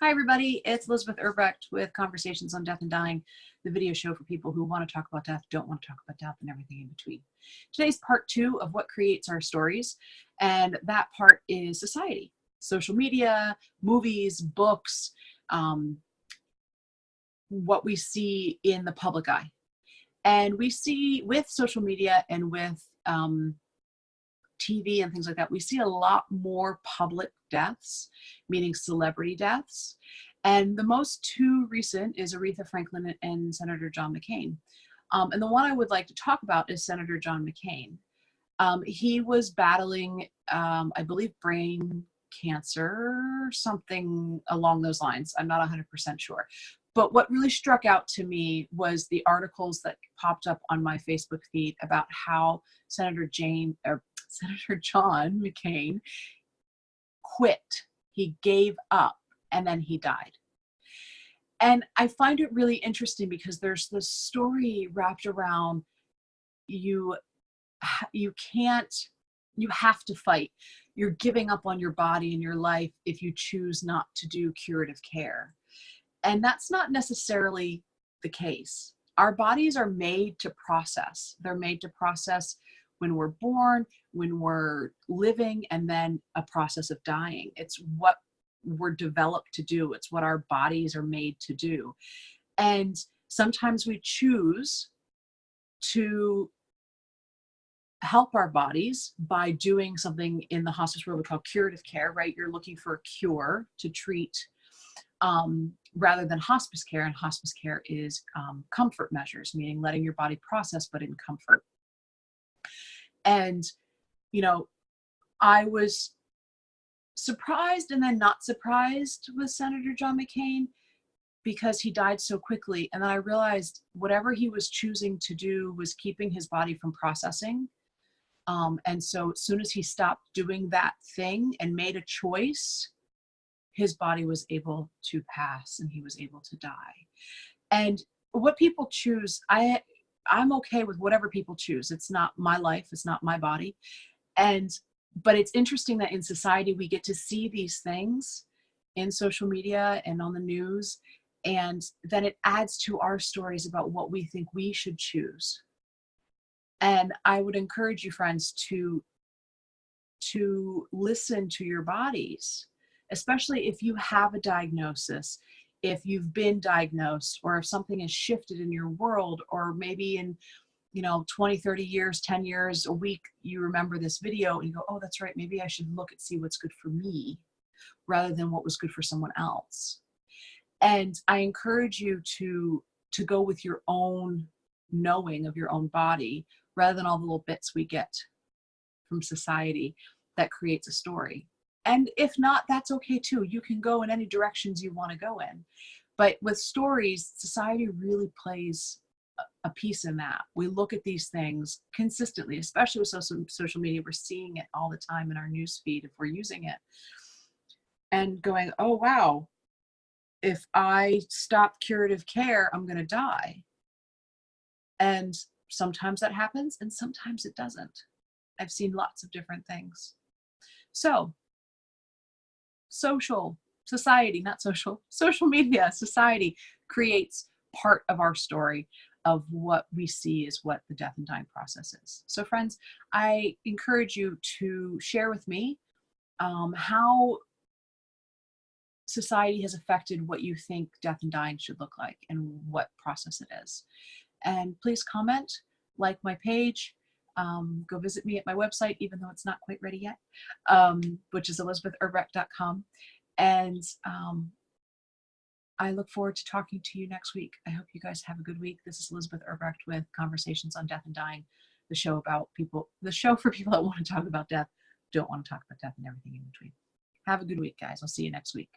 Hi, everybody. It's Elizabeth Erbrecht with Conversations on Death and Dying, the video show for people who want to talk about death, don't want to talk about death, and everything in between. Today's part 2 of what creates our stories, and that part is society, social media, movies, books, what we see in the public eye. And we see with social media and with TV and things like that, we see a lot more public deaths, meaning celebrity deaths. And the most two recent is Aretha Franklin and Senator John McCain. And the one I would like to talk about is Senator John McCain. He was battling, I believe, brain cancer, something along those lines. I'm not 100% sure. But what really struck out to me was the articles that popped up on my Facebook feed about how Senator John McCain quit. He gave up and then he died. And I find it really interesting because there's this story wrapped around you have to fight. You're giving up on your body and your life if you choose not to do curative care. And that's not necessarily the case. Our bodies are made to process. They're made to process when we're born, when we're living, and then a process of dying. It's what we're developed to do. It's what our bodies are made to do. And sometimes we choose to help our bodies by doing something in the hospice world we call curative care, right? You're looking for a cure to treat rather than hospice care. And hospice care is comfort measures, meaning letting your body process, but in comfort. And, I was surprised and then not surprised with Senator John McCain because he died so quickly. And then I realized whatever he was choosing to do was keeping his body from processing. And so as soon as he stopped doing that thing and made a choice, his body was able to pass and he was able to die. And what people choose, I'm okay with whatever people choose. It's not my life. It's not my body. But it's interesting that in society, we get to see these things in social media and on the news. And then it adds to our stories about what we think we should choose. And I would encourage you, friends, to listen to your bodies, especially if you have a diagnosis, if you've been diagnosed, or if something has shifted in your world, or maybe in 20, 30 years, 10 years, a week, you remember this video and you go, oh, that's right, maybe I should look and see what's good for me rather than what was good for someone else. And I encourage you to go with your own knowing of your own body rather than all the little bits we get from society that creates a story. And if not, that's okay too. You can go in any directions you want to go in. But with stories, society really plays a piece in that. We look at these things consistently, especially with social media. We're seeing it all the time in our news feed if we're using it. And going, oh, wow, if I stop curative care, I'm going to die. And sometimes that happens and sometimes it doesn't. I've seen lots of different things. So social media, society creates part of our story of what we see is what the death and dying process is. So friends, I encourage you to share with me how society has affected what you think death and dying should look like and what process it is. And please comment, like my page, go visit me at my website, even though it's not quite ready yet, which is ElizabethErbrecht.com. And I look forward to talking to you next week. I hope you guys have a good week. This is Elizabeth Erbrecht with Conversations on Death and Dying, the show for people that want to talk about death, don't want to talk about death, and everything in between. Have a good week, guys. I'll see you next week.